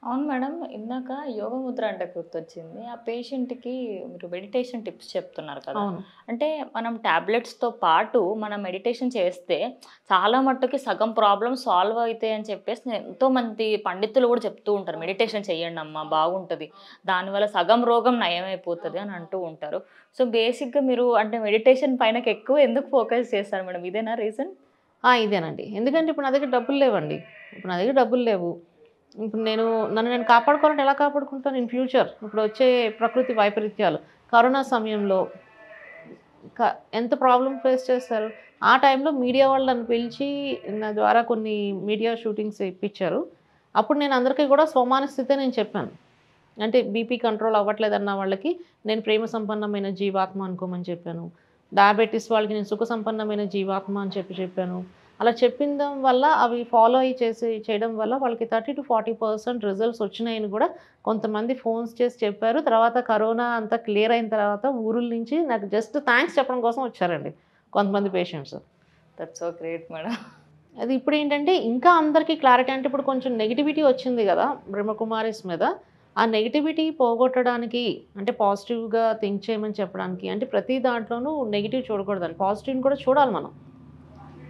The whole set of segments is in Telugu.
అవును మేడం. ఇందాక యోగ ముద్ర అంటే గుర్తొచ్చింది. ఆ పేషెంట్‌కి మీరు మెడిటేషన్ టిప్స్ చెప్తున్నారు కదా! అవును. అంటే మనం టాబ్లెట్స్‌తో పాటు మనం మెడిటేషన్ చేస్తే చాలా మట్టుకి సగం ప్రాబ్లమ్స్ సాల్వ్ అయితాయని చెప్పేసి ఎంతోమంది పండితులు గూడా చెప్తూ ఉంటారు. మెడిటేషన్ చేయండమ్మా బాగుంటది. దానివల్ల సగం రోగం నయమైపోతది అని అంటూ ఉంటారు. సో, బేసిక్‌గా మీరు అంటే మెడిటేషన్ పైనకెక్కువ ఎందుకు ఫోకస్ చేస్తారు మేడం? ఇదేనా రీజన్? ఇదేనండి. ఎందుకంటే ఇప్పుడు నా దగ్గర డబ్బులు లేవండి. ఇప్పుడు నా దగ్గర డబ్బులు లేవు. ఇప్పుడు నన్ను నేను కాపాడుకోవాలంటే ఎలా కాపాడుకుంటాను ఇన్ ఫ్యూచర్? ఇప్పుడొచ్చే ప్రకృతి వైపరీత్యాలు. కరోనా సమయంలో క ఎంత ప్రాబ్లమ్ ఫేస్ చేశారు. ఆ టైంలో మీడియా వాళ్ళు నన్ను పిలిచి నా ద్వారా కొన్ని మీడియా షూటింగ్స్ ఇప్పించారు. అప్పుడు నేను అందరికీ కూడా స్వమాన స్థితే నేను చెప్పాను. అంటే బీపీ కంట్రోల్ అవ్వట్లేదన్న వాళ్ళకి నేను ప్రేమ సంపన్నమైన జీవాత్మ అనుకోమని చెప్పాను. డయాబెటిస్ వాళ్ళకి నేను సుఖ సంపన్నమైన జీవాత్మ అని చెప్పాను. అలా చెప్పిందం వల్ల అవి ఫాలో అయ్యి చేయడం వల్ల వాళ్ళకి 30-40% రిజల్ట్స్ వచ్చినాయని కూడా కొంతమంది ఫోన్స్ చేసి చెప్పారు. తర్వాత కరోనా అంతా క్లియర్ అయిన తర్వాత ఊరుల నుంచి నాకు జస్ట్ థాంక్స్ చెప్పడం కోసం వచ్చారండి కొంతమంది patients. That's so great madam. అది ఇప్పుడేంటంటే ఇంకా అందరికి క్లారిటీ అంటే ఇప్పుడు కొంచెం నెగటివిటీ వచ్చింది గదా! బ్రహ్మకుమారిస్ మీద. ఆ నెగటివిటీ పోగొట్టడానికి అంటే పాజిటివ్‌గా థింక్ చేయమని చెప్పడానికి అంటే ప్రతి దాంట్లోనూ నెగెటివ్ చూడకూడదండి. పాజిటివ్‌ని కూడా చూడాలి మనం.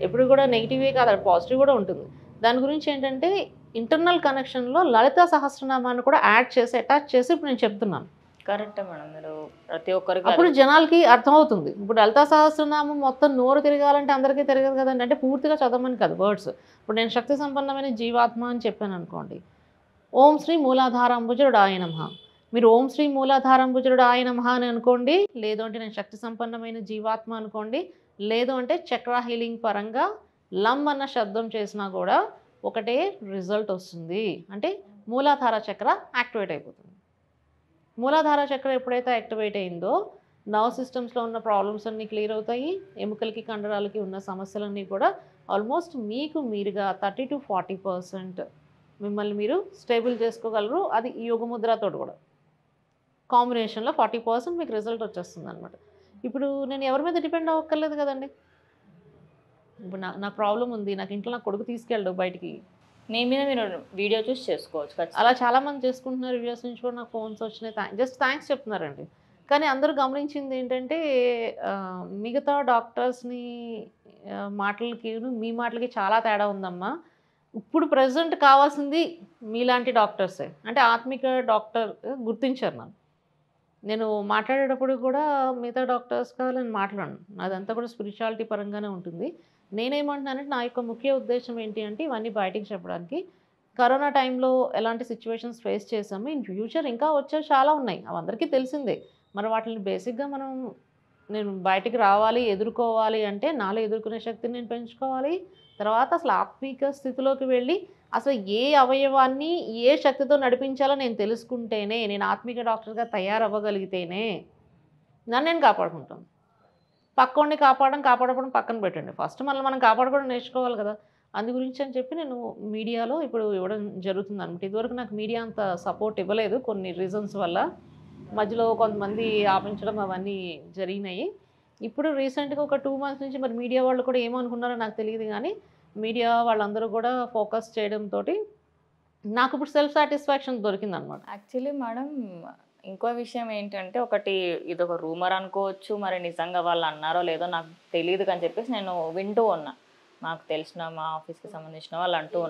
ఎప్పుడు కూడా నెగెటివే కాదు అక్కడ పాజిటివ్ కూడా ఉంటుంది. దాని గురించి ఏంటంటే ఇంటర్నల్ కనెక్షన్‌లో లలితా సహస్రనామాన్ని కూడా యాడ్ చేసి అటాచ్ చేసి ఇప్పుడు నేను చెప్తున్నాను. కరెక్టే మేడం. మీరు ప్రతి ఒక్కరికి అది అప్పుడు జనాలకి అర్థమవుతుంది. ఇప్పుడు లలితా సహస్రనామం మొత్తం నోరు తిరగాలంటే అందరికీ తిరగదు కదండీ. అంటే పూర్తిగా చదవమని కాదు వర్డ్స్. ఇప్పుడు నేను శక్తి సంపన్నమైన జీవాత్మ అని చెప్పాననుకోండి. ఓం శ్రీ మూలాధారాంబుజుడాయ నమః. మీరు ఓం శ్రీ మూలాధారాంబుజుడాయ నమః అని అనుకోండి. లేదు అంటే నేను శక్తి సంపన్నమైన జీవాత్మ అనుకోండి. లేదు అంటే చక్ర హీలింగ్ పరంగా లమ్ అన్న శబ్దం చేసినా గూడా ఒకటే రిజల్ట్ ఒస్తుంది. అంటే మూలాధార చక్ర యాక్టివేట్ అయిపోతుంది. మూలాధార చక్ర ఎప్పుడైతే యాక్టివేట్ అయిందో, నర్వ్ సిస్టమ్స్‌లో ఉన్న ప్రాబ్లమ్స్ అన్నీ క్లియర్ అవుతాయి. ఎముకలకి, కండరాలకి ఉన్న సమస్యలన్నీ కూడా ఆల్మోస్ట్ మీకు మీరుగా 30-40% మిమ్మల్ని మీరు స్టేబుల్ చేసుకోగలరు. అది ఈ యోగ ముద్రతోటి కూడా. కాంబినేషన్‌లో 40% మీకు రిజల్ట్ వచ్చేస్తుందనమాట. ఇప్పుడు నేను ఎవరి మీద డిపెండ్ అవ్వక్కర్లేదు కదండీ! ఇప్పుడు నాకు ప్రాబ్లమ్ ఉంది. నా కొడుకు తీసుకెళ్ళడు బయటికి. మీ మీద మీరు వీడియో చూసి చేసుకోవచ్చు అలా ఖచ్చితంగా. చాలామంది చేసుకుంటున్నారు. యూఎస్ నుంచి కూడా నాకు ఫోన్స్ వచ్చినాయి. జస్ట్ థాంక్స్ చెప్తున్నారండి. కానీ అందరూ గమనించిందేంటంటే మిగతా డాక్టర్స్‌ని మాటలకిను, మీ మాటలకి చాలా తేడా ఉందమ్మా. ఇప్పుడు ప్రెజెంట్ కావాల్సింది మీలాంటి డాక్టర్సే. అంటే ఆత్మిక డాక్టర్ గుర్తించారు నన్ను. నేను మాట్లాడేటప్పుడు కూడా మిగతా డాక్టర్స్‌గా నేను మాట్లాడను. నాదంతా కూడా స్పిరిచువాలిటీ పరంగానే ఉంటుంది. నేనేమంటున్నానంటే నా యొక్క ముఖ్య ఉద్దేశ్యం ఏంటి అంటే ఇవన్నీ బయటికి చెప్పడానికి. కరోనా టైంలో ఎలాంటి సిట్యుయేషన్స్ ఫేస్ చేసాము. ఇన్ ఫ్యూచర్ ఇంకా వచ్చేవి చాలా ఉన్నాయి. అవందరికీ తెలిసిందే. మరి వాటిని బేసిక్‌గా నేను బయటికి రావాలి, ఎదుర్కోవాలి అంటే నాలో ఎదుర్కొనే శక్తిని నేను పెంచుకోవాలి. తర్వాత అసలు ఆత్మిక స్థితిలోకి వెళ్ళి అసలు ఏ అవయవాన్ని ఏ శక్తితో నడిపించాలో నేను తెలుసుకుంటేనే, నేను ఆత్మిక డాక్టర్‌గా తయారవ్వగలిగితేనే నన్ను నేను కాపాడుకుంటాను. పక్కోడిని కాపాడకపోవడం పక్కన పెట్టండి. ఫస్ట్ మనల్ని మనం కాపాడుకోవడం నేర్చుకోవాలి కదా! అందు గురించి అని చెప్పి నేను మీడియాలో ఇప్పుడు ఇవ్వడం జరుగుతుందనమాట. ఇదివరకు నాకు మీడియా అంత సపోర్ట్ ఇవ్వలేదు కొన్ని రీజన్స్ వల్ల. మధ్యలో కొంతమంది ఆపించడం అవన్నీ జరిగినాయి. ఇప్పుడు రీసెంట్‌గా ఒక 2 మంత్స్ నుంచి మరి మీడియా వాళ్ళు కూడా ఏమనుకున్నారో నాకు తెలీదు గానీ, మీడియా వాళ్ళందరూ కూడా ఫోకస్ చేయడంతోటి నాకిప్పుడు సెల్ఫ్ సాటిస్ఫాక్షన్ దొరికిందనమాట. యాక్చువల్లీ మేడం ఇంకో విషయం ఏంటంటే ఒకటి ఇదొక రూమర్ అనుకోవచ్చు. మరి నిజంగా వాళ్ళు అన్నారో లేదో నాకు తెలీదు అని చెప్పేసి నేను వింటూ ఉన్నా. నాకు తెలిసిన మా ఆఫీస్‌కి సంబంధించిన వాళ్ళు అంటూ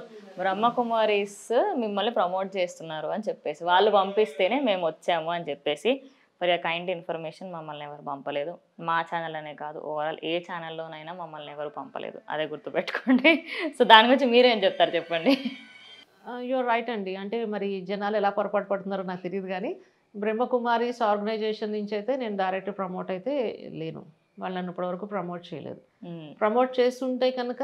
బ్రహ్మకుమారీస్ మిమ్మల్ని ప్రమోట్ చేస్తున్నారు అని చెప్పేసి. వాళ్ళు పంపిస్తేనే మేమొచ్చాము అని చెప్పేసి. ఫర్ యూర్ కైండ్ ఇన్ఫర్మేషన్ మమ్మల్ని ఎవరు పంపలేదు. మా ఛానల్ అనే కాదు ఓవరాల్ ఏ ఛానల్‌లోనైనా మమ్మల్ని ఎవరు పంపలేదు. అదే గుర్తుపెట్టుకోండి. సో, దాని గురించి మీరేం చెప్తారు చెప్పండి? యూ ఆర్ రైట్ అండి. అంటే మరి జనాలు ఎలా పొరపాటు పడుతున్నారో నాకు తెలీదు గానీ, బ్రహ్మకుమారీస్ ఆర్గనైజేషన్ నుంచయితే నేను డైరెక్ట్ ప్రమోట్ అయితే లేను. వాళ్ళు నన్ను ఇప్పటివరకు ప్రమోట్ చేయలేదు. హ్మ్. ప్రమోట్ చేస్తుంటే కనుక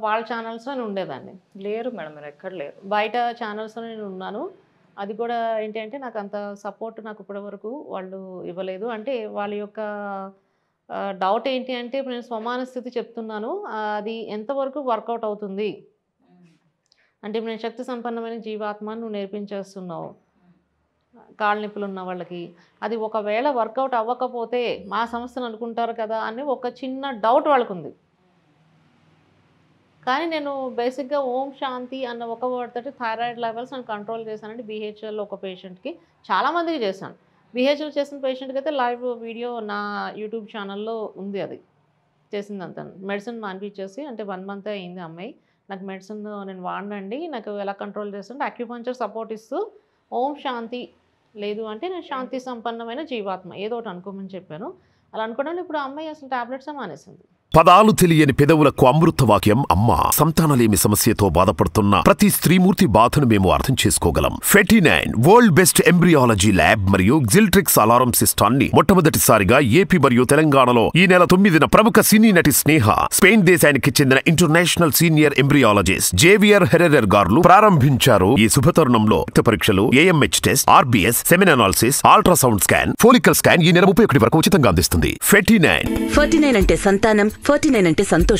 వాళ్ళ ఛానల్స్‌లో నేను ఉండేదాన్ని. లేరు మేడం. మీరెక్కడ లేరు. బయట ఛానల్స్‌లో నేనున్నాను. అది కూడా ఏంటి అంటే నాకంత సపోర్ట్ నాకు ఇప్పటి వరకు వాళ్ళు ఇవ్వలేదు. అంటే వాళ్ళ యొక్క డౌట్ ఏంటి అంటే ఇప్పుడు నేను స్వమాన స్థితి చెప్తున్నాను. అది ఎంతవరకు వర్కౌట్ అవుతుంది? అంటే ఇప్పుడు నేను శక్తి సంపన్నమైన జీవాత్మ అని నువ్వు నేర్పించేస్తున్నావు. కాళ్ళ నొప్పులున్న వాళ్ళకి. అది ఒకవేళ వర్కౌట్ అవ్వకపోతే మా సంస్థని అనుకుంటారు కదా! అని ఒక చిన్న డౌట్ వాళ్ళకుంది. కానీ నేను బేసిక్గా ఓం శాంతి అన్న ఒక వర్డ్ తోటి థైరాయిడ్ లెవెల్స్ నేను కంట్రోల్ చేశానండి. బీహెచ్ఎల్ ఒక పేషెంట్కి, చాలామందికి చేశాను. బీహెచ్ఎల్ చేసిన పేషెంట్కి అయితే లైవ్ వీడియో నా యూట్యూబ్ ఛానల్లో ఉంది. అది చేసిందంతా మెడిసిన్ మానిపించేసి, అంటే 1 మంత్ అయింది అమ్మాయి. నాకు మెడిసిన్ నేను వాడినండి, నాకు ఎలా కంట్రోల్ చేస్తుంటే అక్యుపంచర్ సపోర్ట్ ఇస్తూ ఓం శాంతి, లేదు అంటే నేను శాంతి సంపన్నమైన జీవాత్మ ఏదో ఒకటి అనుకోమని చెప్పాను. అలా అనుకోవడంలో ఇప్పుడు ఆ అమ్మాయి అసలు టాబ్లెట్స్ మానేసింది. పదాలు తెలియని పెదవులకు అమృత వాక్యం అమ్మ. సంతానలేమి సమస్యతో బాధపడుతున్న ప్రతి స్త్రీమూర్తి బాధను మేము అర్థం చేసుకోగలం. Fertinine world best embryology lab మరియు జిల్ట్రిక్స్ అలారం సిస్టాన్ని మొట్టమొదటిసారిగా ఏపీ మరియు తెలంగాణలో ఈ నెల 9న ప్రముఖ సినీ నటి స్నేహ, స్పెయిన్ దేశానికి చెందిన international senior embryologist Javier Herrera గారు ప్రారంభించారు. ఈ శుభతరుణంలో రక్త పరీక్షలు, AMH test, RBS, semen analysis, ultrasound scan, follicle scan ఈ నెల 31 వరకు ఉచితంగా అందిస్తుంది. ఫెర్టినైన్ అంటే సంతానం, 49 అంటే సంతోషం.